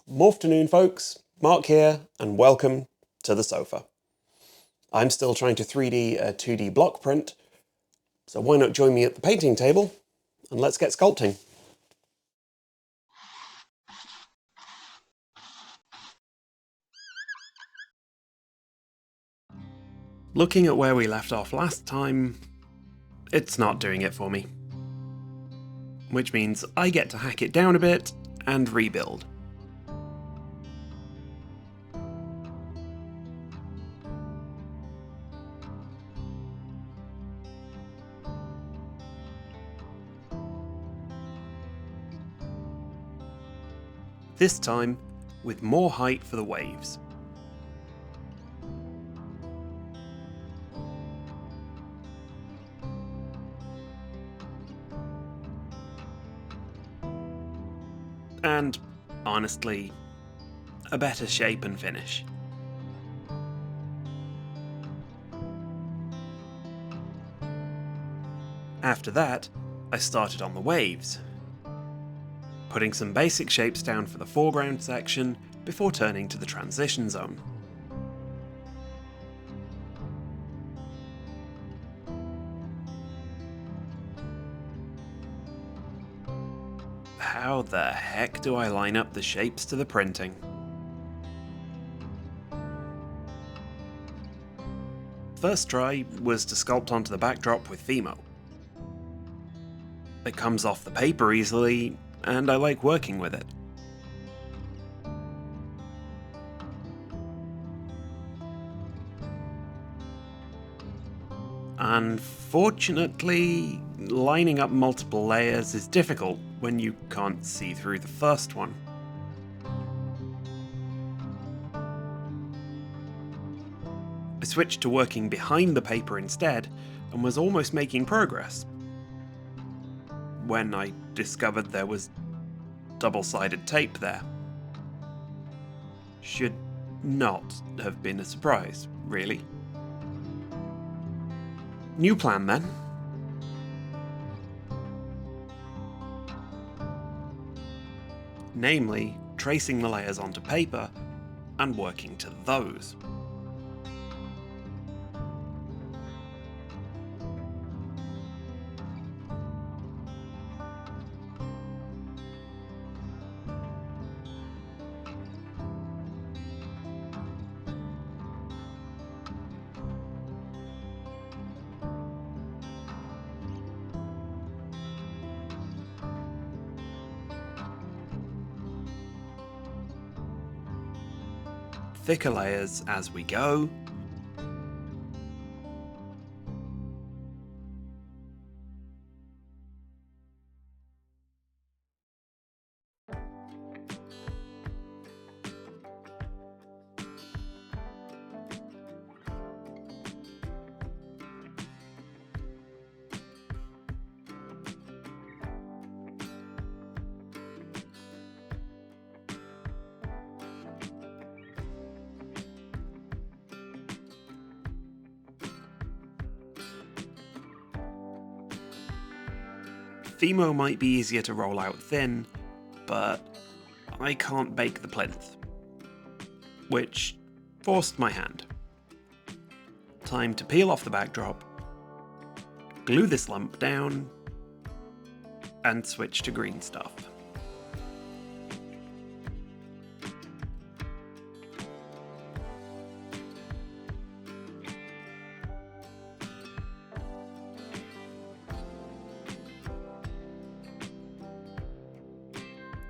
Morphternoon folks, Mark here, and welcome to the sofa. I'm still trying to 3D a 2D block print, so why not join me at the painting table and let's get sculpting. Looking at where we left off last time, it's not doing it for me. Which means I get to hack it down a bit and rebuild. This time, with more height for the waves. And, honestly, a better shape and finish. After that, I started on the waves, putting some basic shapes down for the foreground section before turning to the transition zone. How the heck do I line up the shapes to the printing? First try was to sculpt onto the backdrop with Fimo. It comes off the paper easily, and I like working with it. Unfortunately, lining up multiple layers is difficult when you can't see through the first one. I switched to working behind the paper instead, and was almost making progress, when I discovered there was double-sided tape there. Should not have been a surprise, really. New plan then. Namely, tracing the layers onto paper and working to those. Thicker layers as we go. Fimo might be easier to roll out thin, but I can't bake the plinth, which forced my hand. Time to peel off the backdrop, glue this lump down, and switch to green stuff.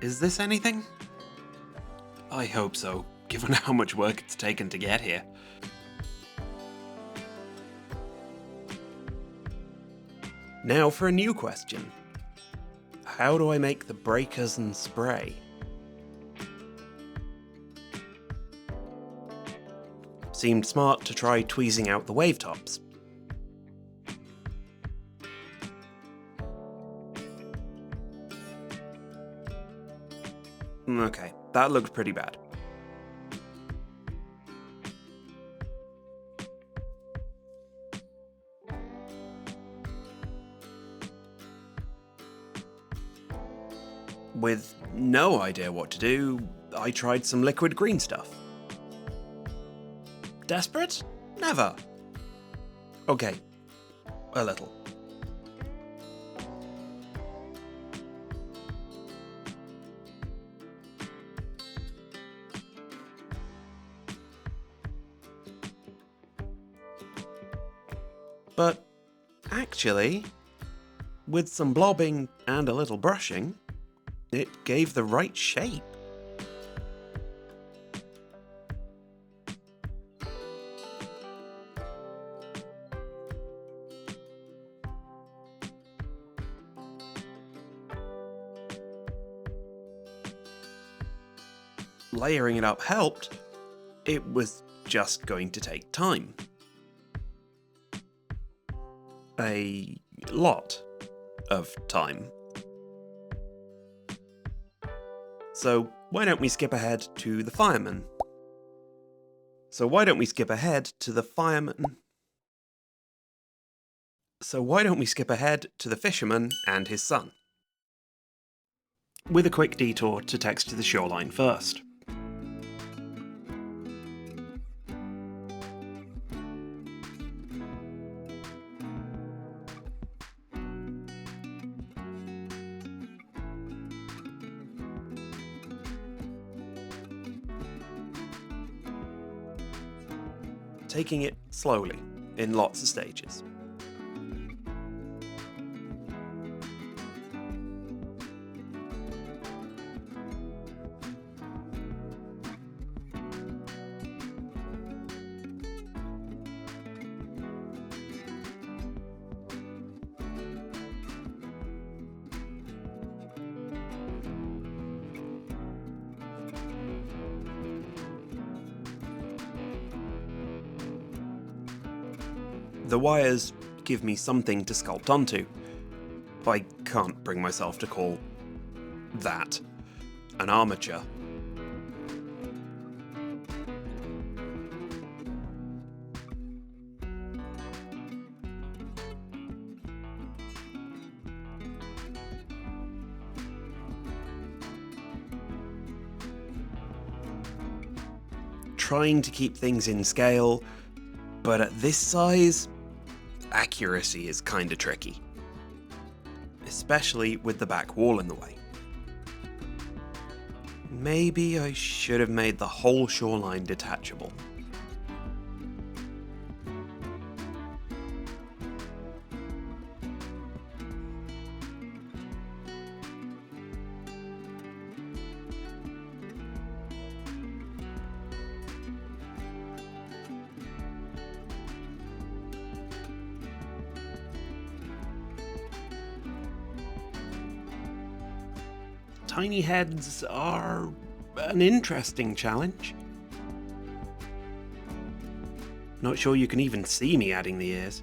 Is this anything? I hope so, given how much work it's taken to get here. Now for a new question. How do I make the breakers and spray? Seemed smart to try tweezing out the wave tops. Okay, that looked pretty bad. With no idea what to do, I tried some liquid green stuff. Desperate? Never. Okay, a little. But actually, with some blobbing and a little brushing, it gave the right shape. Layering it up helped. It was just going to take time. A lot of time. So why don't we skip ahead to the fireman? So why don't we skip ahead to the fisherman and his son? With a quick detour to text to the shoreline first. Taking it slowly, in lots of stages. The wires give me something to sculpt onto. I can't bring myself to call that an armature. Trying to keep things in scale, but at this size, accuracy is kinda tricky. Especially with the back wall in the way. Maybe I should have made the whole shoreline detachable. Tiny heads are an interesting challenge. Not sure you can even see me adding the ears.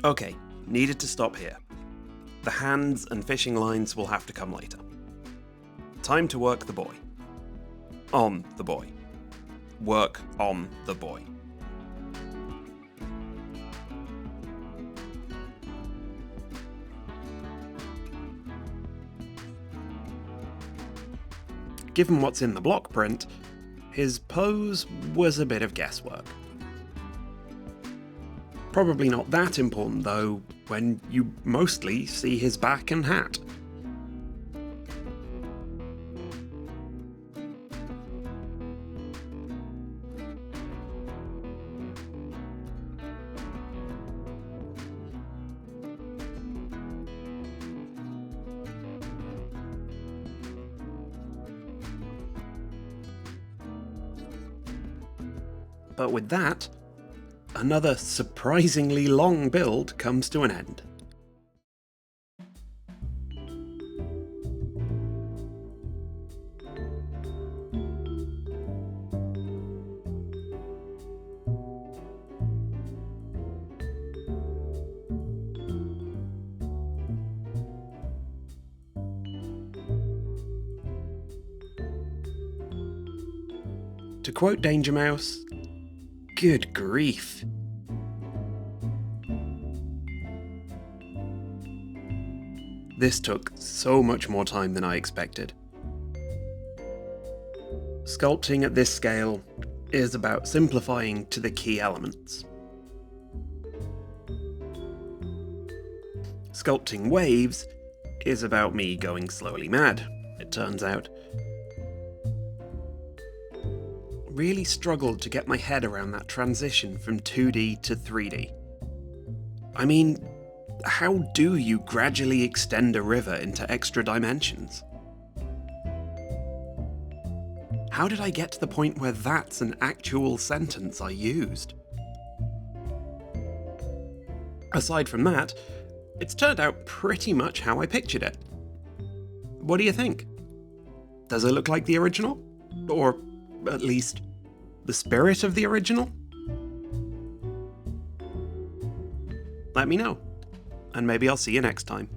Okay, needed to stop here. The hands and fishing lines will have to come later. Time to work the boy. On the boy. Work on the boy. Given what's in the block print, his pose was a bit of guesswork. Probably not that important though, when you mostly see his back and hat. But with that, another surprisingly long build comes to an end. To quote Danger Mouse, good grief. This took so much more time than I expected. Sculpting at this scale is about simplifying to the key elements. Sculpting waves is about me going slowly mad, it turns out. Really struggled to get my head around that transition from 2D to 3D. I mean, how do you gradually extend a river into extra dimensions? How did I get to the point where that's an actual sentence I used? Aside from that, it's turned out pretty much how I pictured it. What do you think? Does it look like the original? Or, at least, the spirit of the original? Let me know, and maybe I'll see you next time.